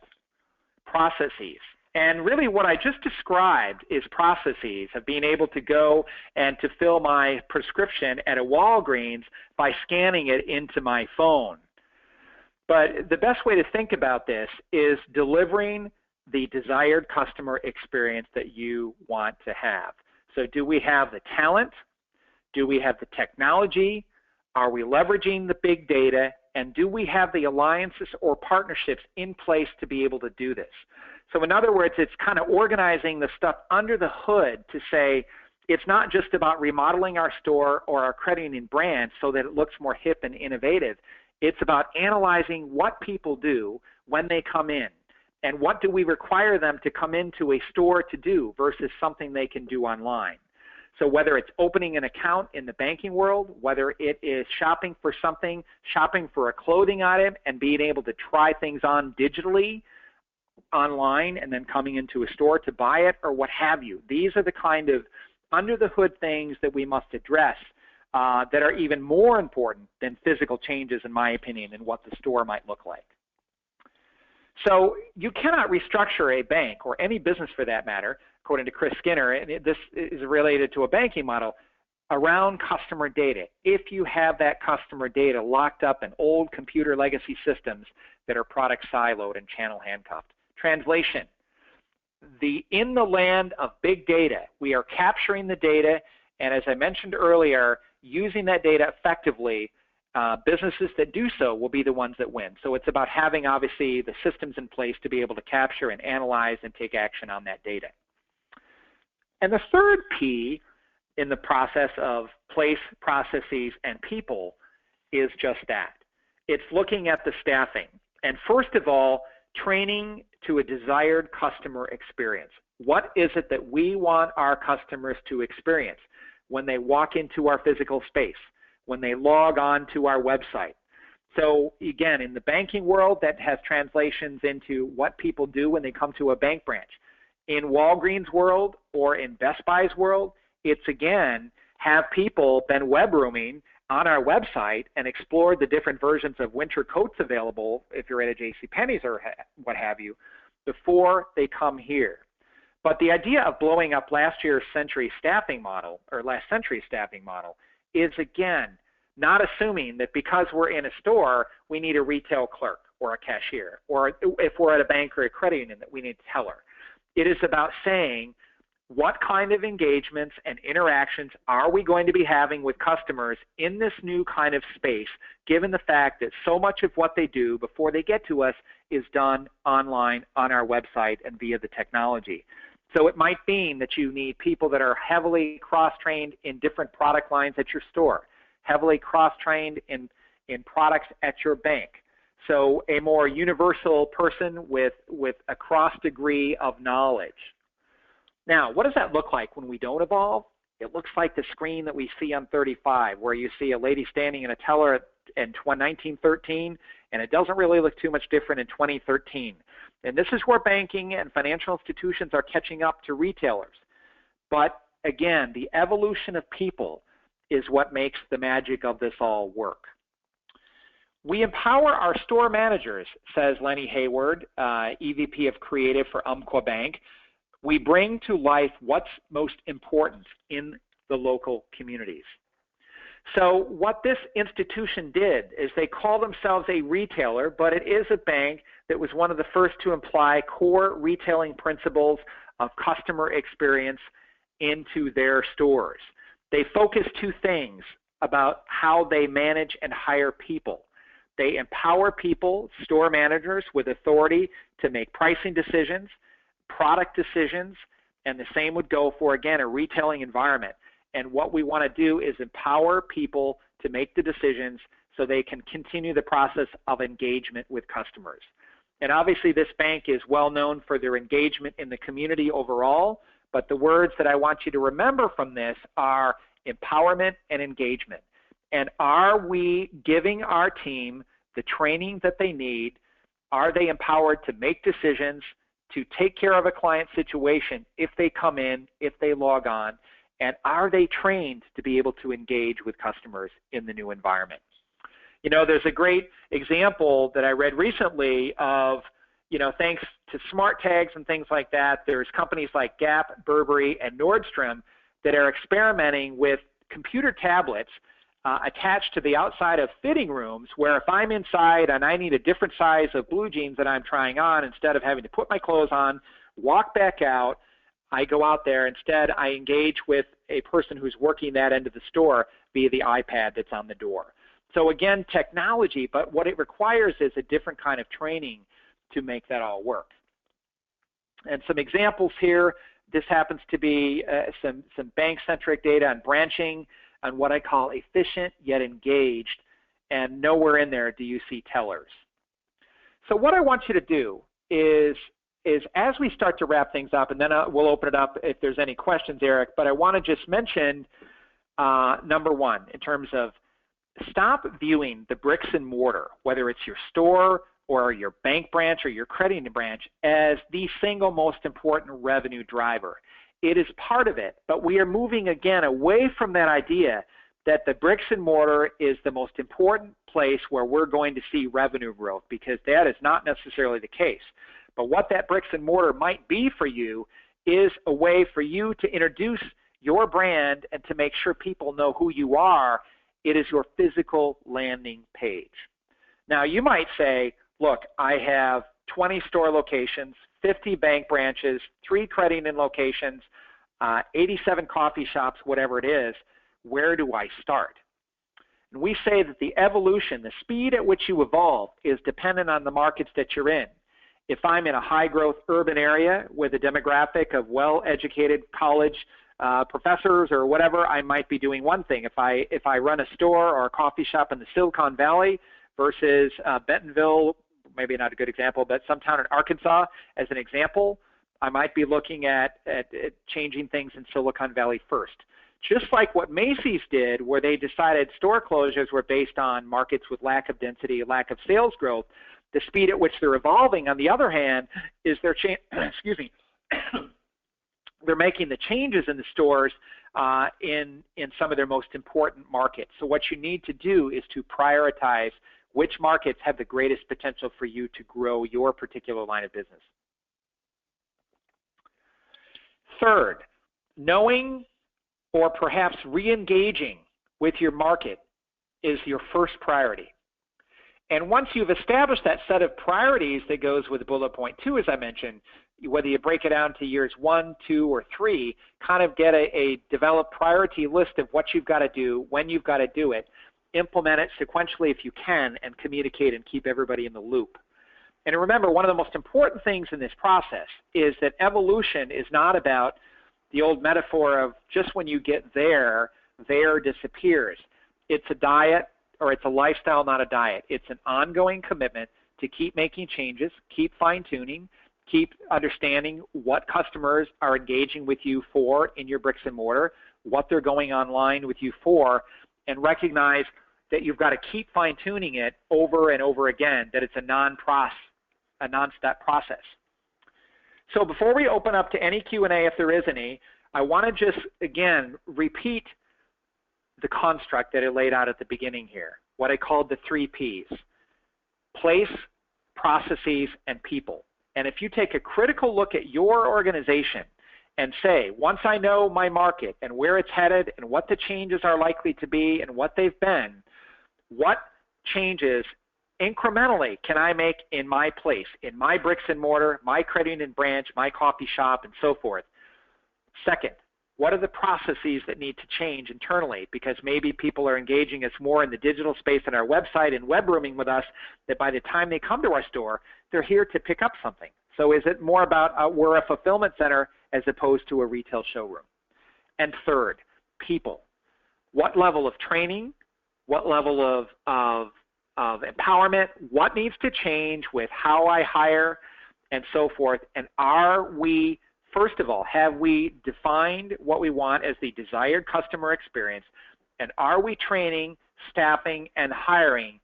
C: processes. And really what I just described is processes of being able to go and to fill my prescription at a Walgreens by scanning it into my phone. But the best way to think about this is delivering the desired customer experience that you want to have. So do we have the talent? Do we have the technology? Are we leveraging the big data? And do we have the alliances or partnerships in place to be able to do this? So in other words, it's kind of organizing the stuff under the hood to say it's not just about remodeling our store or our crediting brand so that it looks more hip and innovative. It's about analyzing what people do when they come in. And what do we require them to come into a store to do versus something they can do online? So whether it's opening an account in the banking world, whether it is shopping for something, shopping for a clothing item and being able to try things on digitally online and then coming into a store to buy it or what have you. These are the kind of under the hood things that we must address that are even more important than physical changes, in my opinion, in what the store might look like. So you cannot restructure a bank or any business for that matter, according to Chris Skinner, and this is related to a banking model, around customer data. If you have that customer data locked up in old computer legacy systems that are product siloed and channel handcuffed. Translation, in the land of big data, we are capturing the data, and as I mentioned earlier, using that data effectively. Businesses that do so will be the ones that win. So it's about having, obviously, the systems in place to be able to capture and analyze and take action on that data. And the third P in the process of place, processes, and people is just that. It's looking at the staffing. And first of all, training to a desired customer experience. What is it that we want our customers to experience when they walk into our physical space, when they log on to our website? So again, in the banking world, that has translations into what people do when they come to a bank branch. In Walgreens world or in Best Buy's world, it's again, have people been web rooming on our website and explore the different versions of winter coats available if you're at a JCPenney's or what have you, before they come here. But the idea of blowing up last century's staffing model is again, not assuming that because we're in a store, we need a retail clerk or a cashier, or if we're at a bank or a credit union that we need a teller. It is about saying, what kind of engagements and interactions are we going to be having with customers in this new kind of space, given the fact that so much of what they do before they get to us is done online on our website and via the technology. So it might mean that you need people that are heavily cross-trained in different product lines at your store, heavily cross-trained in products at your bank. So a more universal person with a cross degree of knowledge. Now, what does that look like when we don't evolve? It looks like the screen that we see on 35, where you see a lady standing in a teller in 1913, and it doesn't really look too much different in 2013. And this is where banking and financial institutions are catching up to retailers. But again, the evolution of people is what makes the magic of this all work. We empower our store managers, says Lenny Hayward, EVP of Creative for Umpqua Bank. We bring to life what's most important in the local communities. So what this institution did is they call themselves a retailer, but it is a bank that was one of the first to imply core retailing principles of customer experience into their stores. They focus two things about how they manage and hire people. They empower people, store managers, with authority to make pricing decisions, product decisions, and the same would go for, again, a retailing environment. And what we want to do is empower people to make the decisions so they can continue the process of engagement with customers. And obviously this bank is well known for their engagement in the community overall, but the words that I want you to remember from this are empowerment and engagement. And are we giving our team the training that they need? Are they empowered to make decisions, to take care of a client situation if they come in, if they log on? And are they trained to be able to engage with customers in the new environment? You know, there's a great example that I read recently of, you know, thanks to smart tags and things like that, there's companies like Gap, Burberry, and Nordstrom that are experimenting with computer tablets attached to the outside of fitting rooms, where if I'm inside and I need a different size of blue jeans that I'm trying on, instead of having to put my clothes on, walk back out, I go out there. Instead, I engage with a person who's working that end of the store via the iPad that's on the door. So again, technology, but what it requires is a different kind of training to make that all work. And some examples here, this happens to be some bank-centric data on branching, on what I call efficient yet engaged, and nowhere in there do you see tellers. So what I want you to do is as we start to wrap things up, and then we'll open it up if there's any questions, Eric, but I want to just mention number one, in terms of stop viewing the bricks and mortar, whether it's your store or your bank branch or your credit union branch, as the single most important revenue driver. It is part of it, but we are moving again away from that idea that the bricks and mortar is the most important place where we're going to see revenue growth, because that is not necessarily the case. But what that bricks and mortar might be for you is a way for you to introduce your brand and to make sure people know who you are. It is your physical landing page. Now you might say, look, I have 20 store locations, 50 bank branches, 3 credit union locations, 87 coffee shops, whatever it is. Where do I start? And we say that the evolution, the speed at which you evolve, is dependent on the markets that you're in. If I'm in a high-growth urban area with a demographic of well-educated college professors or whatever, I might be doing one thing. If I run a store or a coffee shop in the Silicon Valley versus Bentonville, maybe not a good example, but some town in Arkansas as an example, I might be looking at changing things in Silicon Valley first. Just like what Macy's did, where they decided store closures were based on markets with lack of density, lack of sales growth, the speed at which they're evolving, on the other hand, is they're they're making the changes in the stores in some of their most important markets. So what you need to do is to prioritize which markets have the greatest potential for you to grow your particular line of business. Third, knowing or perhaps re-engaging with your market is your first priority. And once you've established that set of priorities that goes with bullet point 2, as I mentioned, whether you break it down to years 1, 2, or 3, kind of get a developed priority list of what you've got to do, when you've got to do it, implement it sequentially if you can, and communicate and keep everybody in the loop. And remember, one of the most important things in this process is that evolution is not about the old metaphor of just when you get there, there disappears. It's a diet, or it's a lifestyle, not a diet. It's an ongoing commitment to keep making changes, keep fine-tuning, keep understanding what customers are engaging with you for in your bricks and mortar, what they're going online with you for, and recognize that you've got to keep fine-tuning it over and over again, that it's a non-step process. So before we open up to any Q&A, if there is any, I want to just, again, repeat the construct that I laid out at the beginning here, what I called the 3 Ps. place, processes, and people. And if you take a critical look at your organization and say, once I know my market and where it's headed and what the changes are likely to be and what they've been, what changes incrementally can I make in my place, in my bricks and mortar, my credit union branch, my coffee shop, and so forth? Second, what are the processes that need to change internally? Because maybe people are engaging us more in the digital space on our website and web rooming with us, that by the time they come to our store, they're here to pick up something. So is it more about we're a fulfillment center as opposed to a retail showroom? And third, people. What level of training, what level of empowerment, what needs to change with how I hire and so forth, and are we, first of all, have we defined what we want as the desired customer experience, and are we training, staffing, and hiring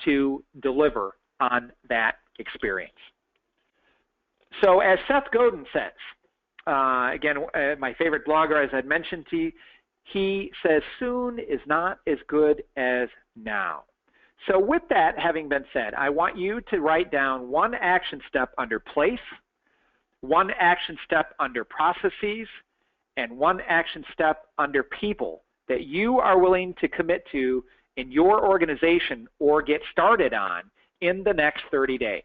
C: to deliver on that experience? So as Seth Godin says, again, my favorite blogger, as I'd mentioned to you, he says, soon is not as good as now. So with that having been said, I want you to write down one action step under place, one action step under processes, and one action step under people that you are willing to commit to in your organization or get started on in the next 30 days.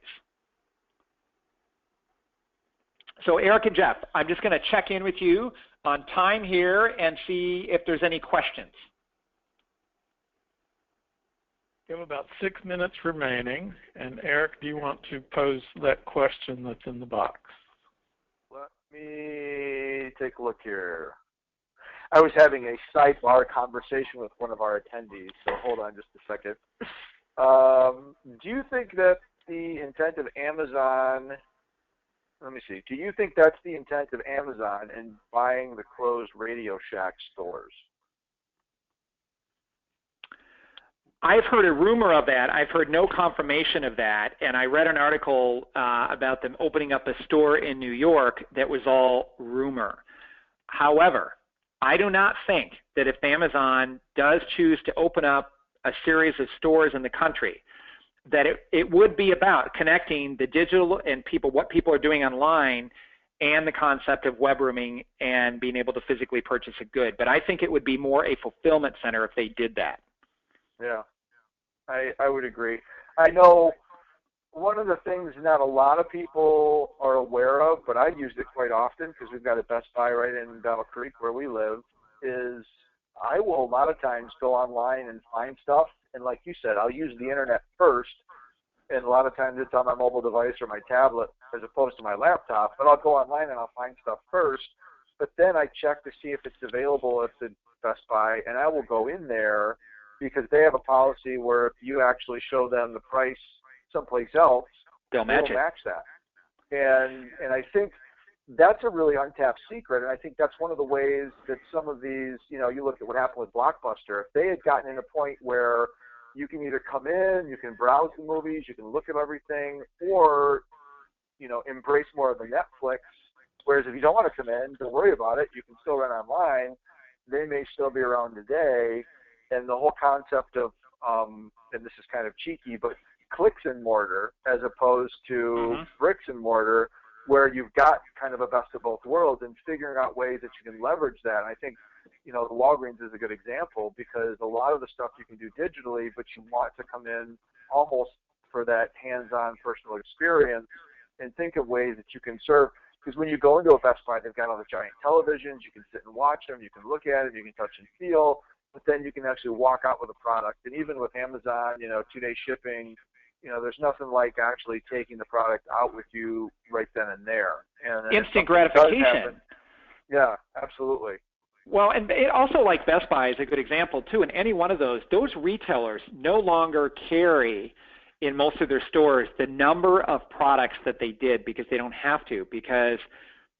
C: So Eric and Jeff, I'm just going to check in with you on time here and see if there's any questions.
B: We have about 6 minutes remaining. And Eric, do you want to pose that question that's in the box?
A: Let me take a look here. I was having a sidebar conversation with one of our attendees, so hold on just a second. Do you think that the intent of Amazon, let me see, do you think that's the intent of Amazon in buying the closed Radio Shack stores?
C: I've heard a rumor of that. I've heard no confirmation of that. And I read an article about them opening up a store in New York that was all rumor. However, I do not think that if Amazon does choose to open up a series of stores in the country, that it would be about connecting the digital and people, what people are doing online, and the concept of web rooming and being able to physically purchase a good. But I think it would be more a fulfillment center if they did that.
A: Yeah, I would agree. I know one of the things not a lot of people are aware of, but I've used it quite often because we've got a Best Buy right in Battle Creek where we live, is I will a lot of times go online and find stuff, and like you said, I'll use the internet first, and a lot of times it's on my mobile device or my tablet as opposed to my laptop, but I'll go online and I'll find stuff first, but then I check to see if it's available at the Best Buy, and I will go in there because they have a policy where if you actually show them the price someplace else,
C: they'll match
A: that. And I think that's a really untapped secret, and I think that's one of the ways that some of these, you look at what happened with Blockbuster. If they had gotten in a point where you can either come in, you can browse the movies, you can look at everything, or, embrace more of the Netflix, whereas if you don't want to come in, don't worry about it, you can still run online, they may still be around today. And the whole concept of, and this is kind of cheeky, but clicks and mortar as opposed to bricks and mortar, where you've got kind of a best of both worlds and figuring out ways that you can leverage that. And I think, the Walgreens is a good example because a lot of the stuff you can do digitally, but you want to come in almost for that hands-on personal experience and think of ways that you can serve. Because when you go into a Best Buy, they've got all the giant televisions, you can sit and watch them, you can look at it, you can touch and feel, but then you can actually walk out with a product. And even with Amazon, 2-day shipping, there's nothing like actually taking the product out with you right then and there. And
C: instant gratification.
A: Yeah, absolutely.
C: Well, and it also, like Best Buy is a good example too. In any one of those retailers no longer carry in most of their stores the number of products that they did because they don't have to, because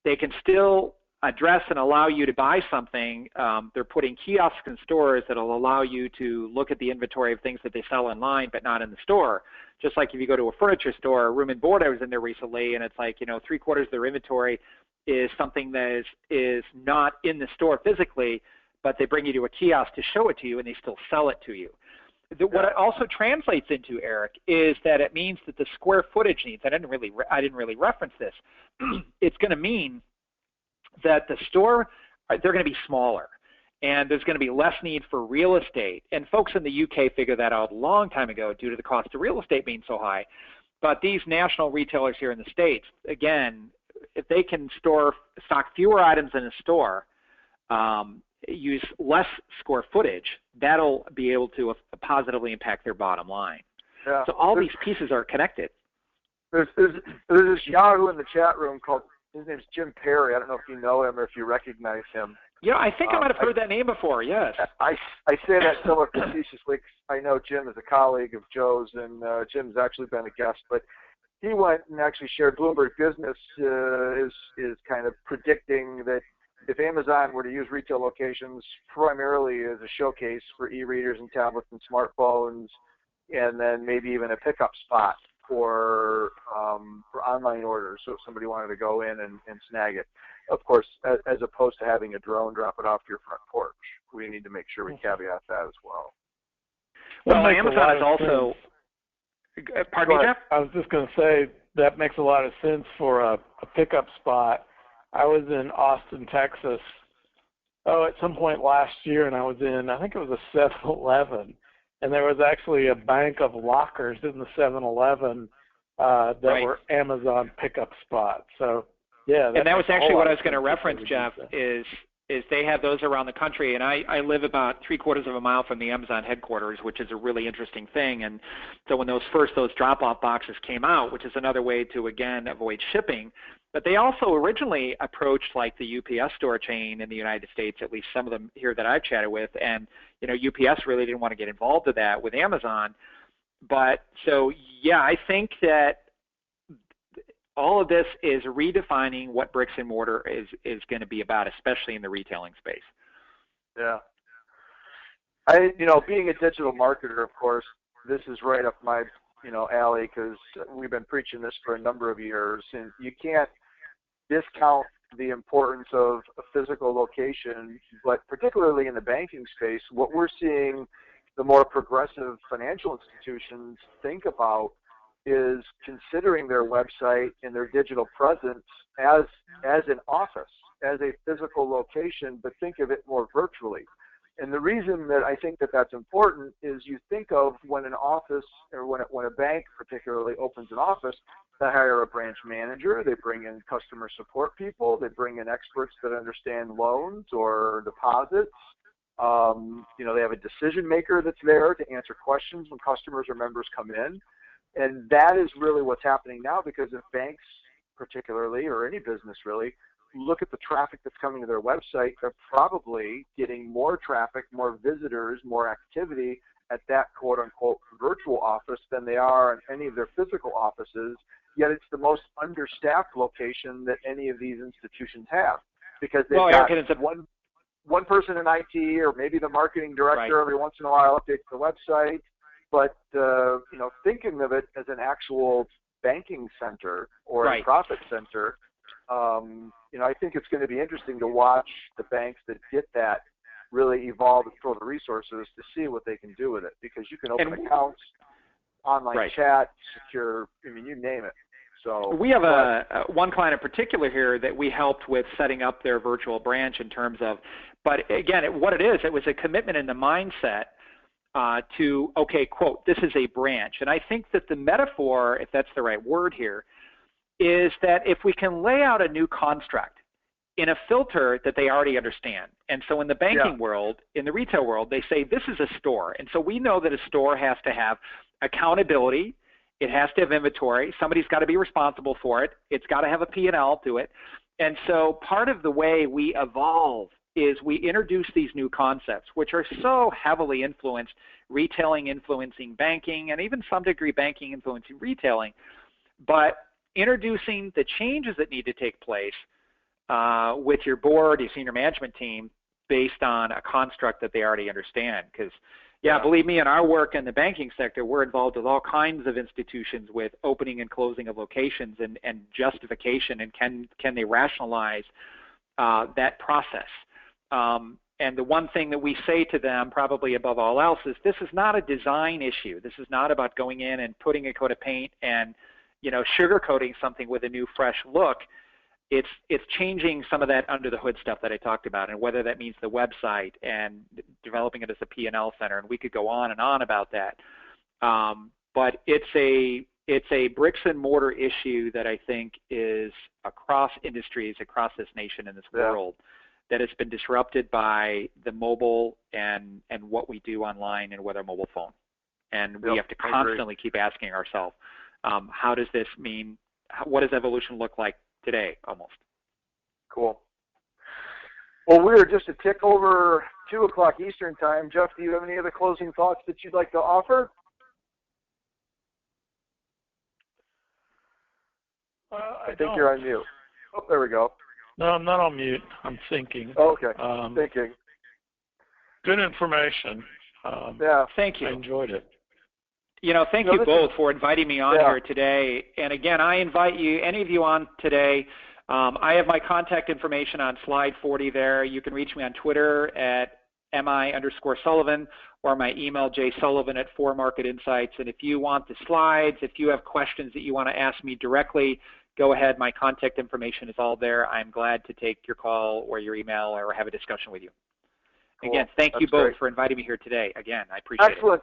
C: they can still address and allow you to buy something. They're putting kiosks in stores that will allow you to look at the inventory of things that they sell online but not in the store. Just like if you go to a furniture store, a Room and Board, I was in there recently, and it's like, 3/4 of their inventory is something that is not in the store physically, but they bring you to a kiosk to show it to you, and they still sell it to you. what it also translates into, Eric, is that it means that the square footage needs, I didn't really reference this, it's going to mean that the store, they're going to be smaller, and there's going to be less need for real estate. And folks in the UK figured that out a long time ago due to the cost of real estate being so high. But these national retailers here in the States, again, if they can stock fewer items in a store, use less square footage, that'll be able to positively impact their bottom line.
A: Yeah.
C: So all these pieces are connected.
A: There's this Yahoo in the chat room called, his name's Jim Perry. I don't know if you know him or if you recognize him.
C: Yeah, I think I might have heard that name before, yes.
A: I say that somewhat facetiously. I know Jim is a colleague of Joe's, and Jim's actually been a guest, but he went and actually shared Bloomberg Business is kind of predicting that if Amazon were to use retail locations primarily as a showcase for e-readers and tablets and smartphones, and then maybe even a pickup spot for online orders, so if somebody wanted to go in and snag it. Of course, as opposed to having a drone drop it off your front porch. We need to make sure we caveat that as well.
C: Well, Amazon is also... Pardon me, Jeff?
B: I was just going to say that makes a lot of sense for a pickup spot. I was in Austin, Texas, at some point last year, and I was in, I think it was a 7-Eleven, and there was actually a bank of lockers in the 7-Eleven that were Amazon pickup spots. So, yeah.
C: And that was actually what I was going to reference, Jeff, is they have those around the country. And I live about 3/4 of a mile from the Amazon headquarters, which is a really interesting thing. And so when those drop-off boxes came out, which is another way to, again, avoid shipping, but they also originally approached like the UPS store chain in the United States, at least some of them here that I've chatted with. And, UPS really didn't want to get involved with that with Amazon. But so, yeah, I think that all of this is redefining what bricks and mortar is going to be about, especially in the retailing space.
A: Yeah. Being a digital marketer, of course, this is right up my, alley, because we've been preaching this for a number of years, and you can't discount the importance of a physical location, but particularly in the banking space, what we're seeing the more progressive financial institutions think about is considering their website and their digital presence as an office, as a physical location, but think of it more virtually. And the reason that I think that that's important is you think of when an office, or when a bank particularly opens an office, they hire a branch manager, they bring in customer support people, they bring in experts that understand loans or deposits. They have a decision maker that's there to answer questions when customers or members come in. And that is really what's happening now, because if banks particularly, or any business really, look at the traffic that's coming to their website, they're probably getting more traffic, more visitors, more activity at that quote-unquote virtual office than they are in any of their physical offices, yet it's the most understaffed location that any of these institutions have, because they've got one person in IT, or maybe the marketing director every once in a while updates the website. But, thinking of it as an actual banking center or a profit center, I think it's going to be interesting to watch the banks that get that really evolve and throw the resources to see what they can do with it, because you can open accounts, online chat, secure, you name it. So
C: we have one client in particular here that we helped with setting up their virtual branch in terms of, but again, it was a commitment in the mindset to, quote, this is a branch. And I think that the metaphor, if that's the right word here, is that if we can lay out a new construct in a filter that they already understand. And so in the banking world, in the retail world, they say this is a store. And so we know that a store has to have accountability. It has to have inventory. Somebody's got to be responsible for it. It's got to have a P&L to it. And so part of the way we evolve is we introduce these new concepts, which are so heavily influenced, retailing influencing banking, and even some degree banking influencing retailing, but introducing the changes that need to take place with your board, your senior management team, based on a construct that they already understand. Because, believe me, in our work in the banking sector, we're involved with all kinds of institutions with opening and closing of locations and justification, and can they rationalize that process. And the one thing that we say to them, probably above all else, is this is not a design issue. This is not about going in and putting a coat of paint and, you know, sugarcoating something with a new, fresh look. It's changing some of that under the hood stuff that I talked about, and whether that means the website and developing it as a P&L center, and we could go on and on about that. But it's a bricks and mortar issue that I think is across industries, across this nation and this world, that has been disrupted by the mobile and what we do online and with our mobile phone. And we have to constantly keep asking ourselves, how does this mean, what does evolution look like today, almost?
A: Cool. Well, we're just a tick over 2 o'clock Eastern time. Jeff, do you have any other closing thoughts that you'd like to offer?
B: I
A: think you're on mute. Oh, there we go.
B: No, I'm not on mute. I'm thinking.
A: Oh, okay. Thinking.
B: Good information.
A: Yeah.
C: Thank you.
B: I enjoyed it.
C: You know, thank you both for inviting me on here today. And again, I invite you, any of you on today, I have my contact information on slide 40 there. You can reach me on Twitter at mi_Sullivan or my email jsullivan@4marketinsights. And if you want the slides, if you have questions that you want to ask me directly, go ahead. My contact information is all there. I'm glad to take your call or your email or have a discussion with you. Cool. Again, thank you both for inviting me here today. Again, I appreciate it.
A: Excellent.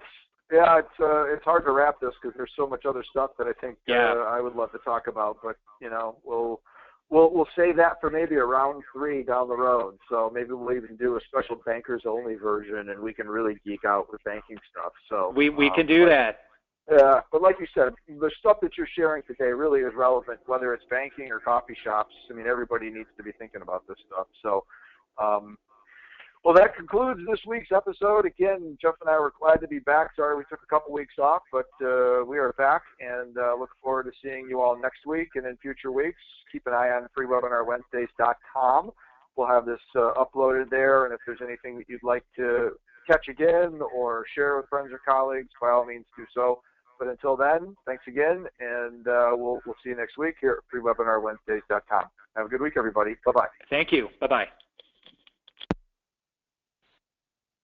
A: Yeah, it's hard to wrap this because there's so much other stuff that I think I would love to talk about. But you know, we'll save that for maybe a round 3 down the road. So maybe we'll even do a special bankers only version, and we can really geek out with banking stuff. So
C: we can do that.
A: Yeah, but like you said, the stuff that you're sharing today really is relevant, whether it's banking or coffee shops. I mean, everybody needs to be thinking about this stuff. So, well, that concludes this week's episode. Again, Jeff and I were glad to be back. Sorry we took a couple weeks off, but we are back, and look forward to seeing you all next week and in future weeks. Keep an eye on freewebinarwednesdays.com. We'll have this uploaded there, and if there's anything that you'd like to catch again or share with friends or colleagues, by all means do so. But until then, thanks again, and we'll see you next week here at freewebinarwednesdays.com. Have a good week, everybody. Bye-bye.
C: Thank you. Bye-bye.